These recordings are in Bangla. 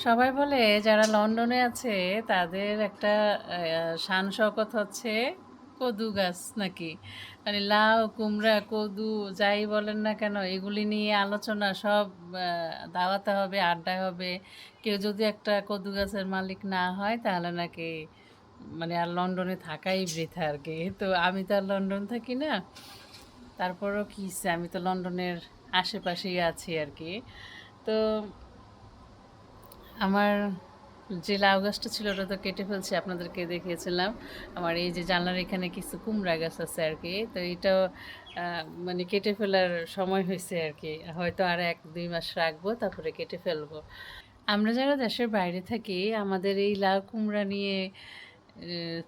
সবাই বলে যারা লন্ডনে আছে তাদের একটা শান শওকত হচ্ছে কদু গাছ নাকি, মানে লাউ কুমড়া কদু যাই বলেন না কেন এগুলি নিয়ে আলোচনা সব দাওয়াতে হবে, আড্ডা হবে। কেউ যদি একটা কদু গাছের মালিক না হয় তাহলে নাকি মানে আর লন্ডনে থাকাই বৃথা আর কি। তো আমি তো আর লন্ডন থাকি না, তারপরও কী হইছে, আমি তো লন্ডনের আশেপাশেই আছি আর কি। তো আমার যে লাউ গাছটা ছিল ওটা তো কেটে ফেলছি, আপনাদেরকে দেখিয়েছিলাম। আমার এই যে জানলার এখানে কিছু কুমড়া গাছ আছে আর কি, তো এটাও মানে কেটে ফেলার সময় হয়েছে আর কি। হয়তো আর 1-2 মাস রাখবো, তারপরে কেটে ফেলবো। আমরা যারা দেশের বাইরে থাকি আমাদের এই লাউ কুমড়া নিয়ে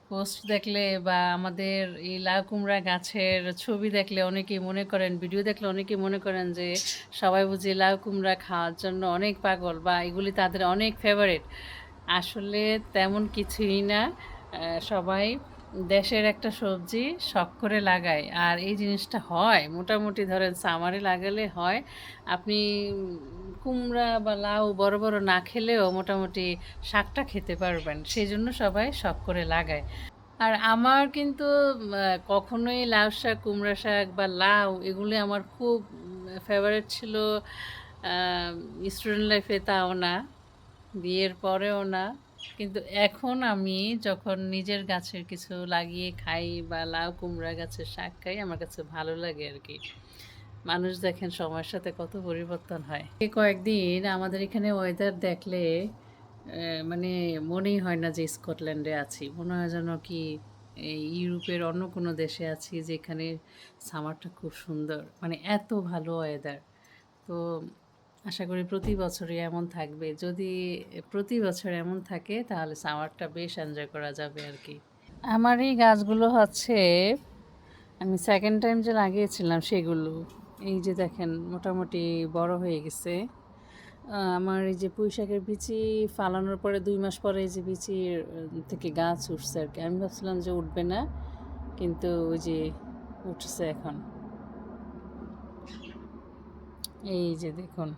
পোস্ট দেখলে বা আমাদের এই লাউ কুমড়া গাছের ছবি দেখলে অনেকেই মনে করেন, ভিডিও দেখলে অনেকেই মনে করেন যে সবাই বুঝি লাউ কুমড়া খাওয়ার জন্য অনেক পাগল বা এগুলি তাদের অনেক ফেভারিট। আসলে তেমন কিছুই না। সবাই দেশের একটা সবজি শখ করে লাগায়, আর এই জিনিসটা হয় মোটামুটি, ধরেন সামারে লাগালে হয়। আপনি কুমড়া বা লাউ বড় বড় না খেলেও মোটামুটি শাকটা খেতে পারবেন, সেই জন্য সবাই শখ করে লাগায়। আর আমার কিন্তু কখনোই লাউ শাক কুমড়া শাক বা লাউ এগুলি আমার খুব ফেভারিট ছিল। স্টুডেন্ট লাইফে তাও না, বিয়ের পরেও না। কিন্তু এখন আমি যখন নিজের গাছের কিছু লাগিয়ে খাই বা লাউ কুমড়া গাছের শাক খাই, আমার কাছে ভালো লাগে আর কি। মানুষ দেখেন সময়ের সাথে কত পরিবর্তন হয়। এই কয়েকদিন আমাদের এখানে ওয়েদার দেখলে মানে মনেই হয় না যে স্কটল্যান্ডে আছি, মনে হয় যেন কি এই ইউরোপের অন্য কোনো দেশে আছি, যেখানে সামারটা খুব সুন্দর, মানে এত ভালো ওয়েদার। তো আশা করি প্রতি বছরই এমন থাকবে। যদি প্রতি বছর এমন থাকে তাহলে সামারটা বেশ এনজয় করা যাবে আর কি। আমার এই গাছগুলো হচ্ছে আমি সেকেন্ড টাইম যে লাগিয়েছিলাম সেগুলো, এই যে দেখেন মোটামুটি বড় হয়ে গেছে। আমার এই যে পুঁই শাকের বিচি ফালানোর পরে 2 মাস পরে এই যে বিচির থেকে গাছ উঠছে আর কি। আমি ভাবছিলাম যে উঠবে না, কিন্তু ওই যে উঠছে এখন। এই যে দেখুন,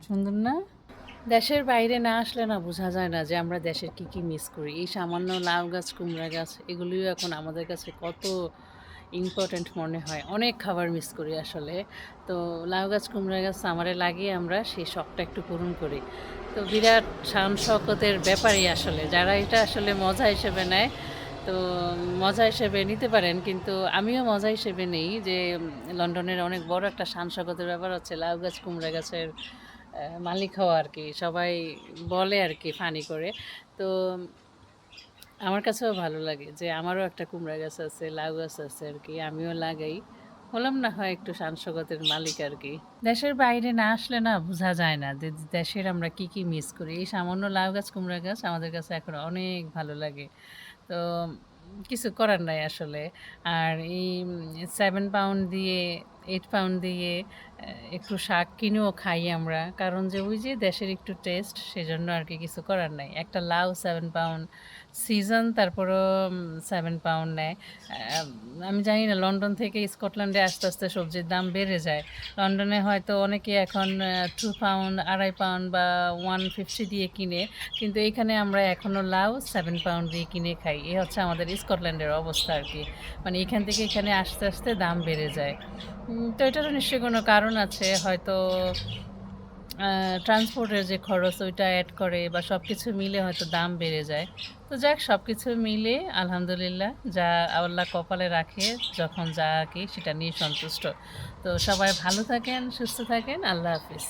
সুন্দর না? দেশের বাইরে না আসলে না বোঝা যায় না যে আমরা দেশের কী কী মিস করি। এই সামান্য লাউ গাছ কুমড়া গাছ এগুলিও এখন আমাদের কাছে কত ইম্পর্ট্যান্ট মনে হয়। অনেক খাবার মিস করি আসলে। তো লাউ গাছ কুমড়া গাছ সামারে লাগিয়ে আমরা সেই শখটা একটু পূরণ করি। তো বিরাট শান শওকতের ব্যাপারই আসলে। যারা এটা আসলে মজা হিসেবে নেয়, তো মজা হিসেবে নিতে পারেন, কিন্তু আমিও মজা হিসেবে নেই যে লন্ডনের অনেক বড় একটা শান শওকতের ব্যাপার হচ্ছে লাউ গাছ কুমড়া গাছের মালিক হওয়া আর কি। সবাই বলে আর কি ফানি করে। তো আমার কাছেও ভালো লাগে যে আমারও একটা কুমড়া গাছ আছে, লাউ গাছ আছে আর কি, আমিও লাগাই। হলাম না হয় একটু সানসগতের মালিক আর কি। দেশের বাইরে না আসলে না বোঝা যায় না যে দেশের আমরা কি কি মিস করি। এই সামান্য লাউ গাছ কুমড়া গাছ আমাদের কাছে এখন অনেক ভালো লাগে। তো কিছু করার নাই আসলে। আর এই 7 পাউন্ড দিয়ে 8 পাউন্ড দিয়ে একটু শাক কিনেও খাই আমরা। কারণ যে ওই যে দেশের একটু টেস্ট, সেজন্য আর কি, কিছু করার নাই। একটা লাউ 7 পাউন্ড সিজন, তারপরও 7 পাউন্ড নেয়। আমি জানি না লন্ডন থেকে স্কটল্যান্ডে আস্তে, আস্তে সবজির দাম বেড়ে যায়। লন্ডনে হয়তো অনেকে এখন 2 পাউন্ড, 2.5 পাউন্ড বা 150 দিয়ে কিনে। কিন্তু এইখানে আমরা এখনো লাউ 7 পাউন্ড দিয়ে কিনে খাই। এই হচ্ছে আমাদের স্কটল্যান্ডের অবস্থা আর কি। মানে এখান থেকে এখানে আসতে, আসতে দাম বেড়ে যায়। তো এটারও নিশ্চয়ই কোনো কারণ আছে। হয়তো ট্রান্সপোর্টের যে খরচ ওইটা এড করে বা সবকিছু মিলে হয়তো দাম বেড়ে যায়। তো যাক, সবকিছু মিলে আলহামদুলিল্লাহ, যা আল্লাহ কপালে রাখে, যখন যা আরকি সেটা নিয়ে সন্তুষ্ট। তো সবাই ভালো থাকেন, সুস্থ থাকেন। আল্লাহ হাফিজ।